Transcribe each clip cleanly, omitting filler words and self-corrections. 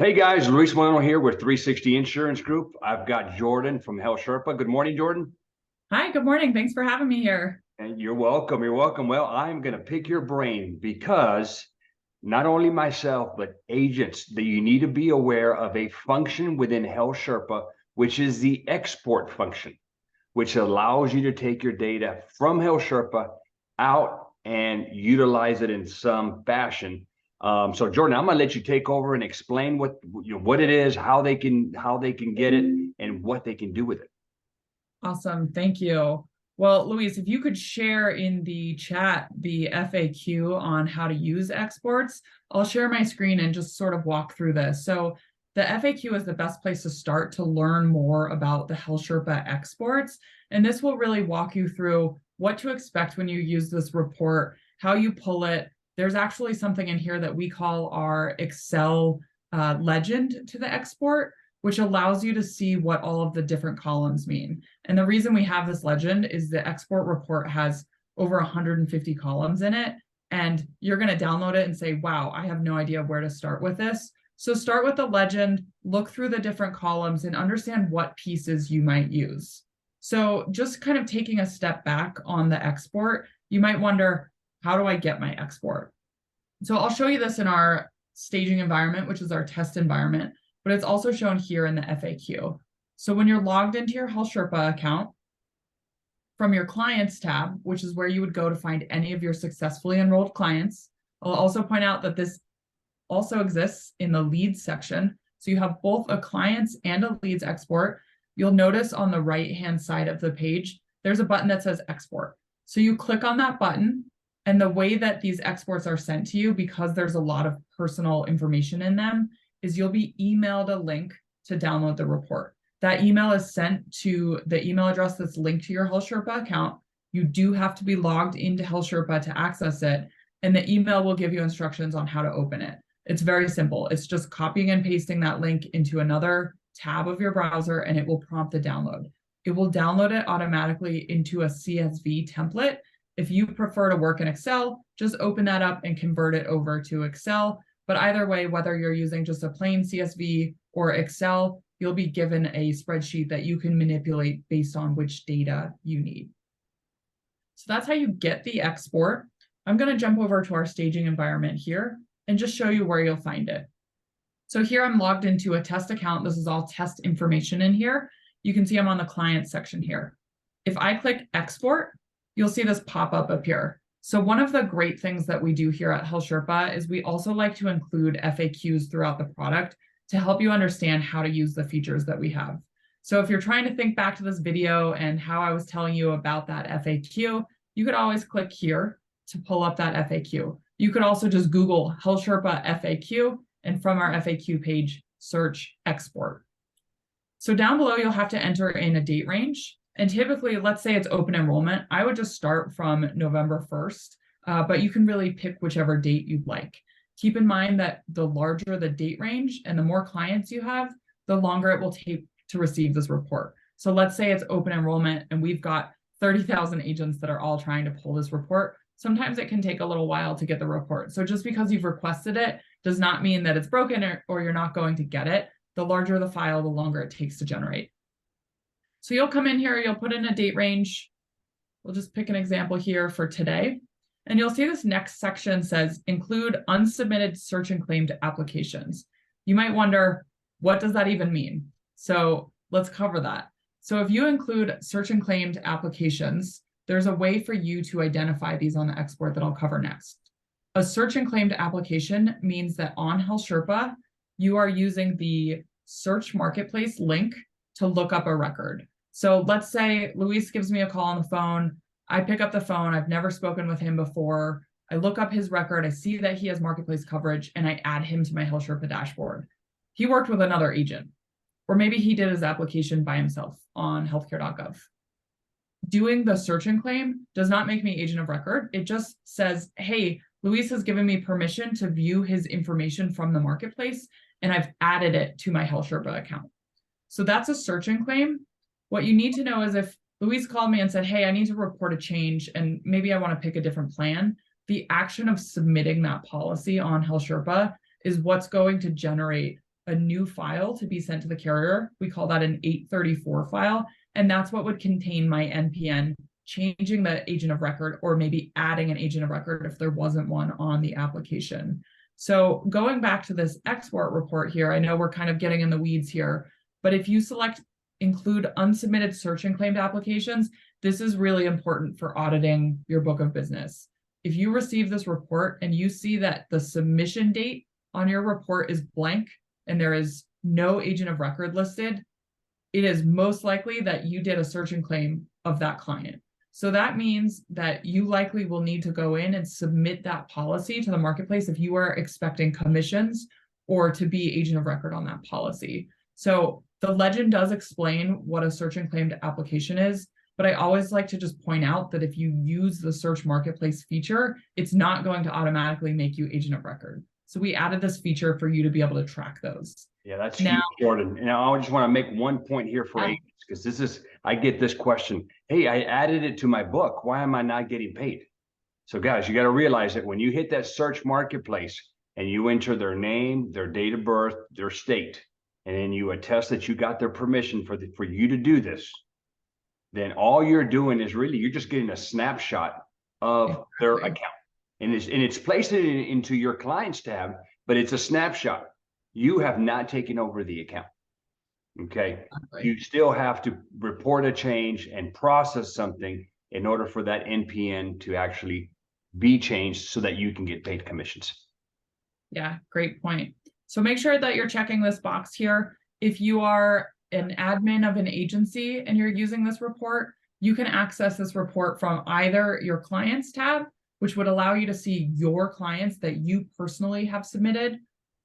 Hey guys, Luis Moreno here with 360 Insurance Group. I've got Jordan from HealthSherpa. Good morning, Jordan. Hi, good morning. Thanks for having me here. And you're welcome. You're welcome. Well, I'm going to pick your brain because not only myself, but agents that you need to be aware of a function within HealthSherpa, which is the export function, which allows you to take your data from HealthSherpa out and utilize it in some fashion. So Jordan, I'm gonna let you take over and explain what it is, how they can get it, and what they can do with it. Awesome. Thank you. Well, Luis, if you could share in the chat the FAQ on how to use exports, I'll share my screen and just sort of walk through this. So the FAQ is the best place to start to learn more about the HealthSherpa exports. And this will really walk you through what to expect when you use this report, how you pull it. There's actually something in here that we call our Excel legend to the export, which allows you to see what all of the different columns mean. And the reason we have this legend is the export report has over 150 columns in it, and you're going to download it and say, wow, I have no idea where to start with this. So start with the legend, look through the different columns, and understand what pieces you might use. So just kind of taking a step back on the export, you might wonder, how do I get my export? So I'll show you this in our staging environment, which is our test environment, but it's also shown here in the FAQ. So when you're logged into your HealthSherpa account, from your Clients tab, which is where you would go to find any of your successfully enrolled clients, I'll also point out that this also exists in the Leads section. So you have both a Clients and a Leads export. You'll notice on the right-hand side of the page, there's a button that says Export. So you click on that button, and the way that these exports are sent to you, because there's a lot of personal information in them, is you'll be emailed a link to download the report. That email is sent to the email address that's linked to your HealthSherpa account. You do have to be logged into HealthSherpa to access it, and the email will give you instructions on how to open it. It's very simple. It's just copying and pasting that link into another tab of your browser, and it will prompt the download. It will download it automatically into a CSV template. If you prefer to work in Excel, just open that up and convert it over to Excel. But either way, whether you're using just a plain CSV or Excel, you'll be given a spreadsheet that you can manipulate based on which data you need. So that's how you get the export. I'm going to jump over to our staging environment here and just show you where you'll find it. So here I'm logged into a test account. This is all test information in here. You can see I'm on the client section here. If I click export, you'll see this pop up appear. So one of the great things that we do here at HealthSherpa is we also like to include FAQs throughout the product to help you understand how to use the features that we have. So if you're trying to think back to this video and how I was telling you about that FAQ, you could always click here to pull up that FAQ. You could also just Google HealthSherpa FAQ, and from our FAQ page, search export. So down below, you'll have to enter in a date range. And typically, let's say it's open enrollment, I would just start from November 1st, but you can really pick whichever date you'd like. Keep in mind that the larger the date range and the more clients you have, the longer it will take to receive this report. So let's say it's open enrollment and we've got 30,000 agents that are all trying to pull this report. Sometimes it can take a little while to get the report. So just because you've requested it does not mean that it's broken or you're not going to get it. The larger the file, the longer it takes to generate. So you'll come in here, you'll put in a date range. We'll just pick an example here for today. And you'll see this next section says include unsubmitted search and claimed applications. You might wonder, what does that even mean? So let's cover that. So if you include search and claimed applications, there's a way for you to identify these on the export that I'll cover next. A search and claimed application means that on HealthSherpa, you are using the search marketplace link to look up a record. So let's say Luis gives me a call on the phone. I pick up the phone. I've never spoken with him before. I look up his record. I see that he has marketplace coverage, and I add him to my HealthSherpa dashboard. He worked with another agent, or maybe he did his application by himself on healthcare.gov. Doing the search and claim does not make me agent of record. It just says, hey, Luis has given me permission to view his information from the marketplace, and I've added it to my HealthSherpa account. So that's a search and claim. What you need to know is if Luis called me and said, hey, I need to report a change and maybe I want to pick a different plan, the action of submitting that policy on HealthSherpa is what's going to generate a new file to be sent to the carrier. We call that an 834 file. And that's what would contain my NPN, changing the agent of record, or maybe adding an agent of record if there wasn't one on the application. So going back to this export report here, I know we're kind of getting in the weeds here, but if you select include unsubmitted search and claimed applications, this is really important for auditing your book of business. If you receive this report and you see that the submission date on your report is blank and there is no agent of record listed, it is most likely that you did a search and claim of that client. So that means that you likely will need to go in and submit that policy to the marketplace if you are expecting commissions or to be agent of record on that policy. So the legend does explain what a search and claimed application is, but I always like to just point out that if you use the search marketplace feature, it's not going to automatically make you agent of record. So we added this feature for you to be able to track those. Yeah, that's huge, Jordan. And I just want to make one point here for agents, because I get this question. Hey, I added it to my book. Why am I not getting paid? So guys, you got to realize that when you hit that search marketplace and you enter their name, their date of birth, their state, and then you attest that you got their permission for you to do this, then all you're doing is really, you're just getting a snapshot of their account. And it's placed it into your clients tab, but it's a snapshot. You have not taken over the account. Okay. You still have to report a change and process something in order for that NPN to actually be changed so that you can get paid commissions. Yeah, great point. So make sure that you're checking this box here. If you are an admin of an agency and you're using this report, you can access this report from either your clients tab, which would allow you to see your clients that you personally have submitted,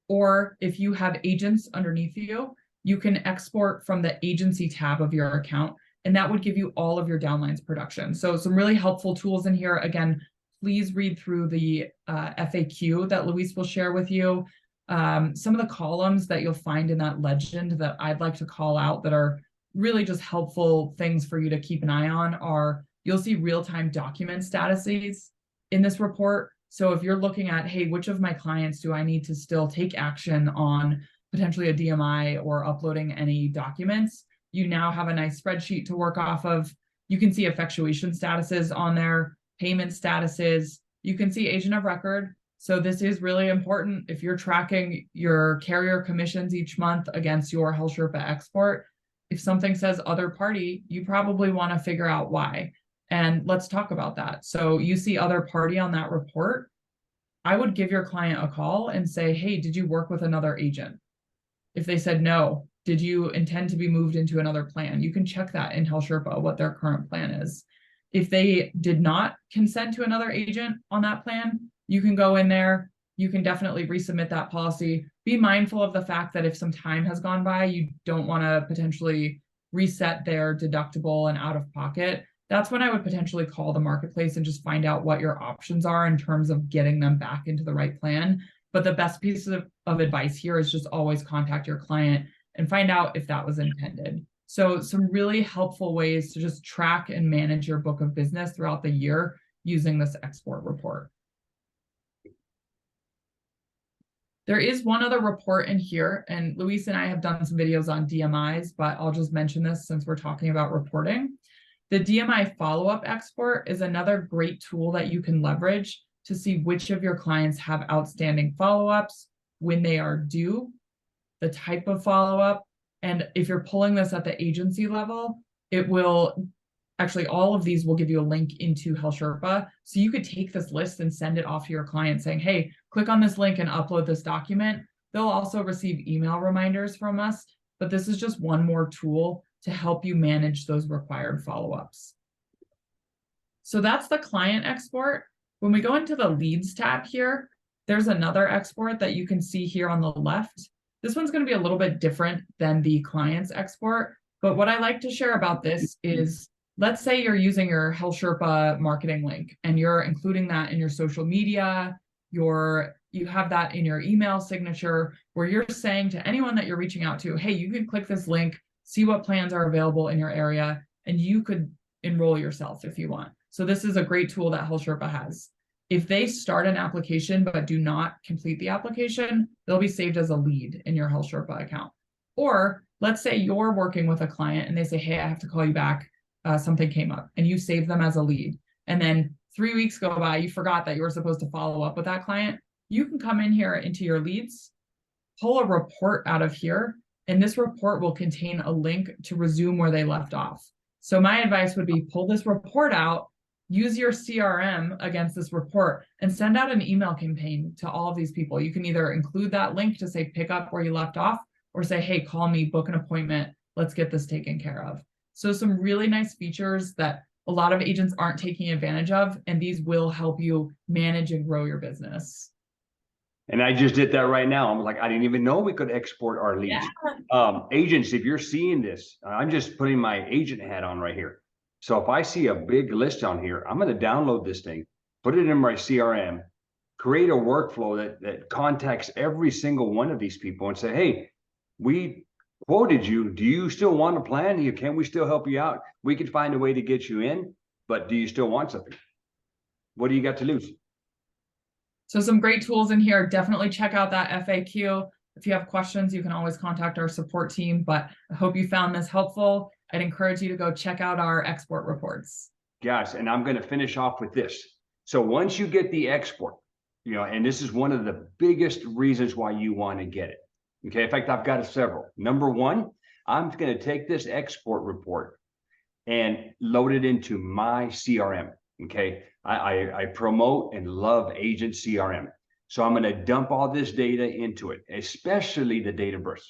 or if you have agents underneath you, you can export from the agency tab of your account, and that would give you all of your downlines production. So some really helpful tools in here. Again, please read through the FAQ that Luis will share with you. Some of the columns that you'll find in that legend that I'd like to call out that are really just helpful things for you to keep an eye on are, you'll see real-time document statuses in this report. So if you're looking at, hey, which of my clients do I need to still take action on potentially a DMI or uploading any documents, you now have a nice spreadsheet to work off of. You can see effectuation statuses on there, payment statuses. You can see agent of record. So this is really important. If you're tracking your carrier commissions each month against your HealthSherpa export, if something says other party, you probably want to figure out why. And let's talk about that. So you see other party on that report. I would give your client a call and say, hey, did you work with another agent? If they said no, did you intend to be moved into another plan? You can check that in HealthSherpa, what their current plan is. If they did not consent to another agent on that plan, you can go in there. You can definitely resubmit that policy. Be mindful of the fact that if some time has gone by, you don't want to potentially reset their deductible and out of pocket. That's when I would potentially call the marketplace and just find out what your options are in terms of getting them back into the right plan. But the best piece of advice here is just always contact your client and find out if that was intended. So some really helpful ways to just track and manage your book of business throughout the year using this export report. There is one other report in here, and Luis and I have done some videos on DMIs, but I'll just mention this since we're talking about reporting. The DMI follow-up export is another great tool that you can leverage to see which of your clients have outstanding follow-ups, when they are due, the type of follow-up, and if you're pulling this at the agency level, it will actually, all of these will give you a link into HealthSherpa. So you could take this list and send it off to your client saying, hey, click on this link and upload this document. They'll also receive email reminders from us, but this is just one more tool to help you manage those required follow-ups. So that's the client export. When we go into the leads tab here, there's another export that you can see here on the left. This one's going to be a little bit different than the client's export, but what I like to share about this is, let's say you're using your HealthSherpa marketing link and you're including that in your social media, you have that in your email signature where you're saying to anyone that you're reaching out to, hey, you can click this link, see what plans are available in your area, and you could enroll yourself if you want. So this is a great tool that HealthSherpa has. If they start an application but do not complete the application, they'll be saved as a lead in your HealthSherpa account. Or let's say you're working with a client and they say, hey, I have to call you back. Something came up, and you save them as a lead. And then 3 weeks go by, you forgot that you were supposed to follow up with that client. You can come in here into your leads, pull a report out of here, and this report will contain a link to resume where they left off. So my advice would be pull this report out, use your CRM against this report, and send out an email campaign to all of these people. You can either include that link to say pick up where you left off, or say, hey, call me, book an appointment, let's get this taken care of. So some really nice features that a lot of agents aren't taking advantage of, and these will help you manage and grow your business. And I just did that right now. I'm like, I didn't even know we could export our leads. Yeah. Agents, if you're seeing this, I'm just putting my agent hat on right here. So if I see a big list on here, I'm going to download this thing, put it in my CRM, create a workflow that contacts every single one of these people and say, hey, we quoted you. Do you still want a plan? Can we still help you out? We could find a way to get you in, but do you still want something? What do you got to lose? So some great tools in here. Definitely check out that FAQ. If you have questions, you can always contact our support team, but I hope you found this helpful. I'd encourage you to go check out our export reports. Yes, and I'm going to finish off with this. So once you get the export, and this is one of the biggest reasons why you want to get it. Okay, in fact, I've got several. Number one, I'm going to take this export report and load it into my CRM. Okay, I promote and love agent CRM. So I'm going to dump all this data into it, especially the date of birth.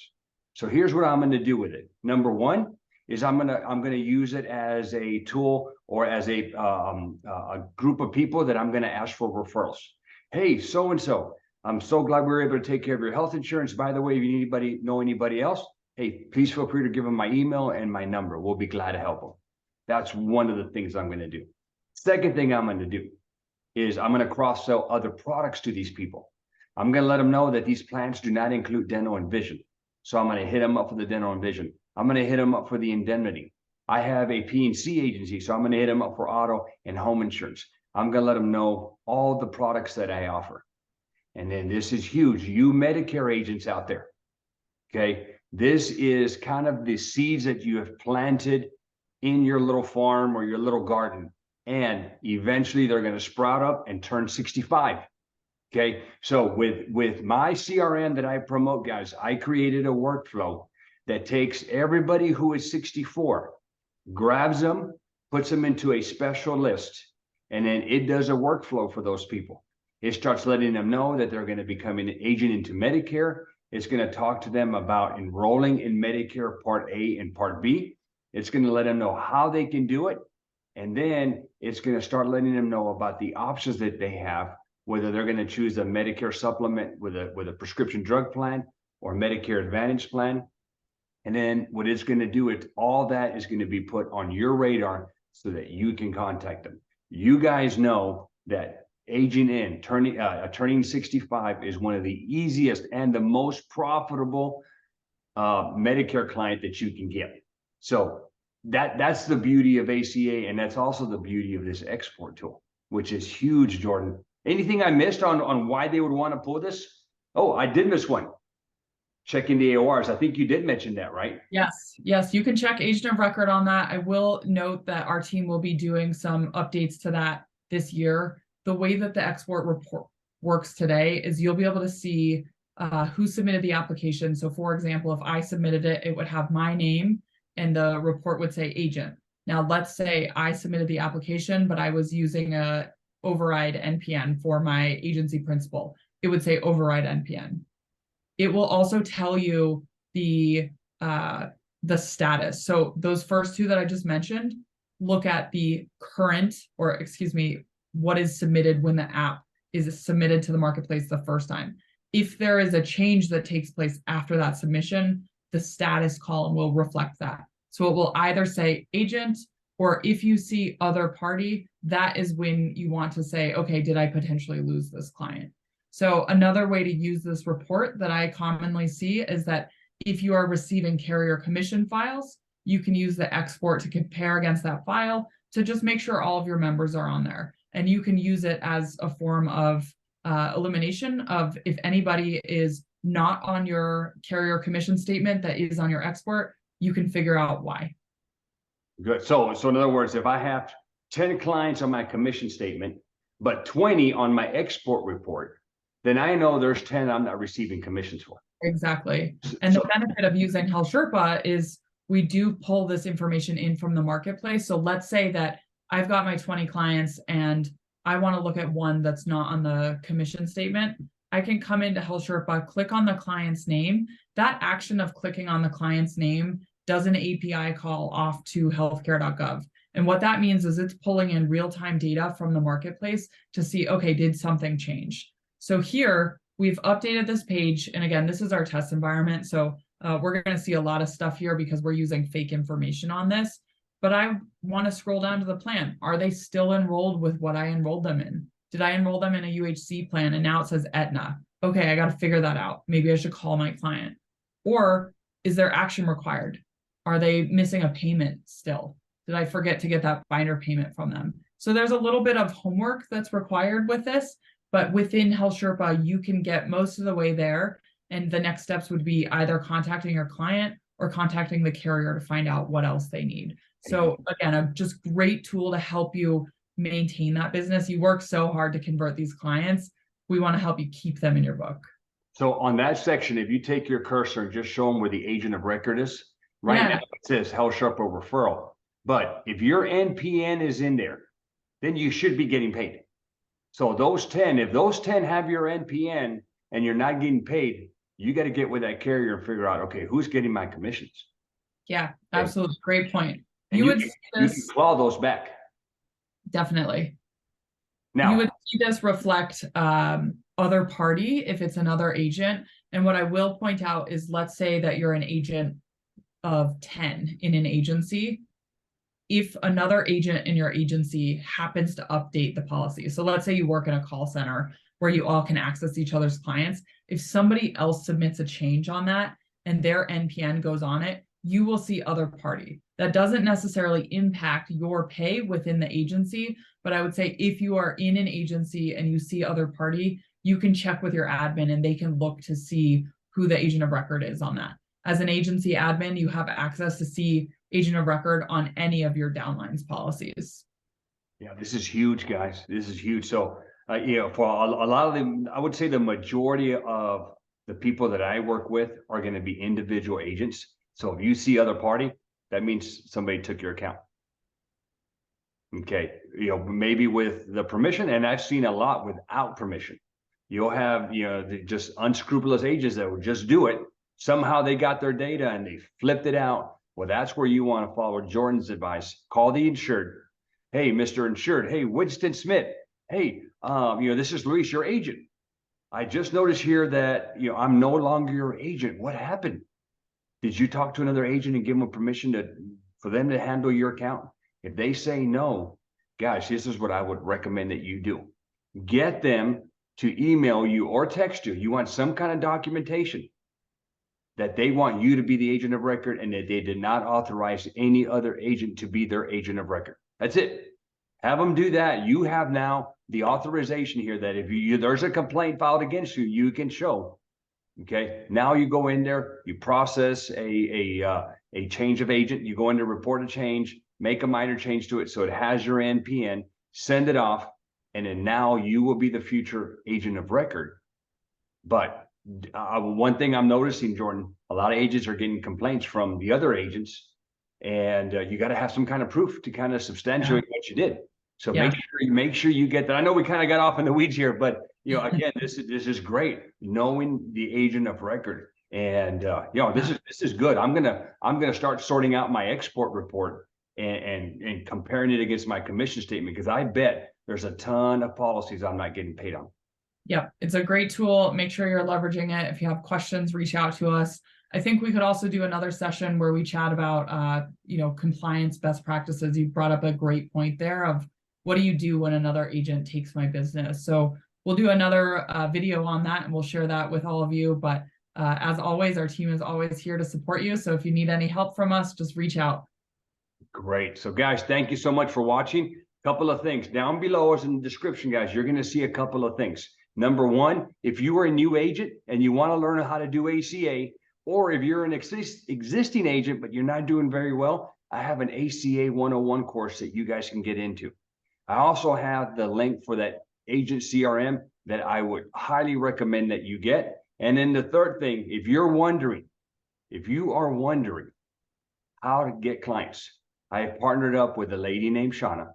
So here's what I'm going to do with it. Number one is I'm going to use it as a tool or as a group of people that I'm going to ask for referrals. Hey, so-and-so, I'm so glad we were able to take care of your health insurance. By the way, if you know anybody else, hey, please feel free to give them my email and my number. We'll be glad to help them. That's one of the things I'm going to do. Second thing I'm going to do is I'm going to cross-sell other products to these people. I'm going to let them know that these plans do not include dental and vision. So I'm going to hit them up for the dental and vision. I'm going to hit them up for the indemnity. I have a P&C agency, so I'm going to hit them up for auto and home insurance. I'm going to let them know all the products that I offer. And then this is huge. You Medicare agents out there, okay? This is kind of the seeds that you have planted in your little farm or your little garden. And eventually they're going to sprout up and turn 65. Okay. So with my CRM that I promote, guys, I created a workflow that takes everybody who is 64, grabs them, puts them into a special list, and then it does a workflow for those people. It starts letting them know that they're going to become an agent into Medicare. It's going to talk to them about enrolling in Medicare Part A and Part B. It's going to let them know how they can do it. And then it's going to start letting them know about the options that they have, whether they're going to choose a Medicare supplement with a prescription drug plan or Medicare Advantage plan. And then what it's going to do is all that is going to be put on your radar so that you can contact them. You guys know that aging in, turning 65 is one of the easiest and the most profitable Medicare client that you can get. So that's the beauty of ACA, and that's also the beauty of this export tool, which is huge, Jordan. Anything I missed on why they would want to pull this? Oh, I did miss one. Checking the AORs. I think you did mention that, right? Yes, you can check agent of record on that. I will note that our team will be doing some updates to that this year. The way that the export report works today is you'll be able to see who submitted the application. So for example, if I submitted it, it would have my name and the report would say agent. Now, let's say I submitted the application, but I was using a override NPN for my agency principal. It would say override NPN. It will also tell you the status. So those first two that I just mentioned, look at the current, or excuse me, what is submitted when the app is submitted to the marketplace the first time. If there is a change that takes place after that submission, the status column will reflect that. So it will either say agent, or if you see other party, that is when you want to say, okay, did I potentially lose this client? So another way to use this report that I commonly see is that if you are receiving carrier commission files, you can use the export to compare against that file to just make sure all of your members are on there. and you can use it as a form of elimination of if anybody is not on your carrier commission statement that is on your export, you can figure out why. Good. So in other words, if I have 10 clients on my commission statement, but 20 on my export report, then I know there's 10 I'm not receiving commissions for. Exactly. And the benefit of using HealthSherpa is we do pull this information in from the marketplace. So let's say that I've got my 20 clients and I want to look at one that's not on the commission statement. I can come into HealthSherpa, click on the client's name. That action of clicking on the client's name does an API call off to healthcare.gov. And what that means is it's pulling in real-time data from the marketplace to see, okay, did something change? So here we've updated this page. And again, this is our test environment. So we're going to see a lot of stuff here because we're using fake information on this. But I want to scroll down to the plan. Are they still enrolled with what I enrolled them in? Did I enroll them in a UHC plan? And now it says Aetna. Okay, I got to figure that out. Maybe I should call my client. Or is there action required? Are they missing a payment still? Did I forget to get that binder payment from them? So there's a little bit of homework that's required with this, but within HealthSherpa, you can get most of the way there. And the next steps would be either contacting your client or contacting the carrier to find out what else they need. So again, a just great tool to help you maintain that business. You work so hard to convert these clients. We want to help you keep them in your book. So on that section, if you take your cursor and just show them where the agent of record is, right now it says HealthSherpa referral. But if your NPN is in there, then you should be getting paid. So those 10, if those 10 have your NPN and you're not getting paid, you got to get with that carrier and figure out, okay, who's getting my commissions? Yeah, absolutely. Great point. And you can claw those back. Definitely. Now, you would see this reflect other party if it's another agent. And what I will point out is, let's say that you're an agent of 10 in an agency. If another agent in your agency happens to update the policy, so let's say you work in a call center where you all can access each other's clients. If somebody else submits a change on that and their NPN goes on it, you will see other party. That doesn't necessarily impact your pay within the agency, but I would say if you are in an agency and you see other party, you can check with your admin and they can look to see who the agent of record is on that. As an agency admin, you have access to see agent of record on any of your downlines policies. Yeah, this is huge, guys. This is huge. So, for a lot of them, I would say the majority of the people that I work with are going to be individual agents. So if you see other party, that means somebody took your account. Okay, maybe with the permission, and I've seen a lot without permission. You'll have, just unscrupulous agents that will just do it. Somehow they got their data and they flipped it out. Well, that's where you want to follow Jordan's advice. Call the insured. Hey, Mr. Insured. Hey, Winston Smith. Hey, this is Luis, your agent. I just noticed here that, I'm no longer your agent. What happened? Did you talk to another agent and give them permission for them to handle your account? If they say no, guys, this is what I would recommend that you do. Get them to email you or text you. You want some kind of documentation that they want you to be the agent of record and that they did not authorize any other agent to be their agent of record. That's it. Have them do that. You have now the authorization here that if there's a complaint filed against you, you can show. Okay. Now you go in there, you process a change of agent. You go in to report a change, make a minor change to it so it has your NPN, send it off, and then now you will be the future agent of record. But one thing I'm noticing, Jordan, a lot of agents are getting complaints from the other agents, and you got to have some kind of proof to kind of substantiate what you did. So make sure you get that. I know we kind of got off in the weeds here, but again, this is great, knowing the agent of record, and this is good. I'm gonna start sorting out my export report and comparing it against my commission statement, because I bet there's a ton of policies I'm not getting paid on. Yep, it's a great tool. Make sure you're leveraging it. If you have questions, reach out to us. I think we could also do another session where we chat about, compliance best practices. You brought up a great point there of what do you do when another agent takes my business? So we'll do another video on that and we'll share that with all of you. But as always, our team is always here to support you. So if you need any help from us, just reach out. Great. So guys, thank you so much for watching. Couple of things down below is in the description, guys. You're going to see a couple of things. Number one, if you are a new agent and you want to learn how to do ACA, or if you're an existing agent, but you're not doing very well, I have an ACA 101 course that you guys can get into. I also have the link for that agent CRM that I would highly recommend that you get. And then the third thing, if you are wondering how to get clients, I have partnered up with a lady named Shauna.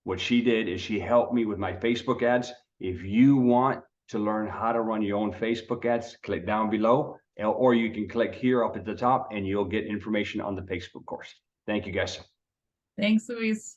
What she did is she helped me with my Facebook ads. If you want to learn how to run your own Facebook ads, click down below, or you can click here up at the top and you'll get information on the Facebook course. Thank you, guys. Thanks, Luis.